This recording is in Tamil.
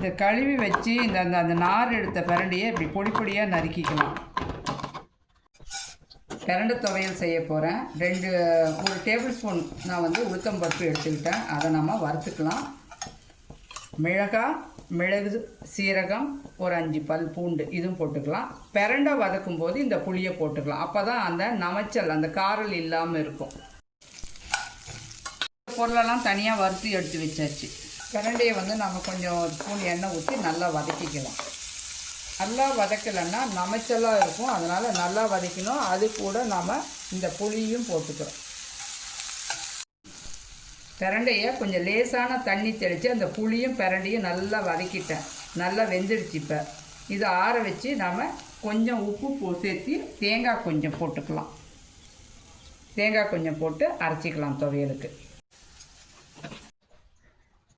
இந்த கழுவி வச்சு அந்த நார் எடுத்த பிரண்டையை இப்படி பொடி பொடியாக நறுக்கிக்கலாம். பிரண்டை துவையல் செய்ய போகிறேன். ஒரு டேபிள் ஸ்பூன் நான் உளுத்தம்பருப்பு எடுத்துக்கிட்டேன். அதை நம்ம வறுத்துக்கலாம். மிளகு, சீரகம், ஒரு 5 பல் பூண்டு இதுவும் போட்டுக்கலாம். பிரண்டை வதக்கும் போது இந்த புளியை போட்டுக்கலாம். அப்போ தான் அந்த நமைச்சல், அந்த காரல் இல்லாமல் இருக்கும். பொருளெல்லாம் தனியாக வறுத்து எடுத்து வச்சாச்சு. பிரண்டையை நம்ம கொஞ்சம் ஸ்பூன் எண்ணெய் ஊற்றி நல்லா வதக்கிக்கலாம். நல்லா வதக்கலைன்னா நமைச்சலாக இருக்கும். அதனால் நல்லா வதக்கணும். அது கூட நாம் இந்த புளியும் போட்டுக்கிறோம். பிரண்டையை கொஞ்சம் லேசான தண்ணி தெளித்து அந்த புளியும் பிரண்டையும் நல்லா வதக்கிட்டேன். நல்லா வெந்துடுச்சு. இப்போ இதை ஆற வச்சு நாம் கொஞ்சம் உப்பு சேர்த்து தேங்காய் கொஞ்சம் போட்டுக்கலாம். தேங்காய் கொஞ்சம் போட்டு அரைச்சிக்கலாம் துவையலுக்கு.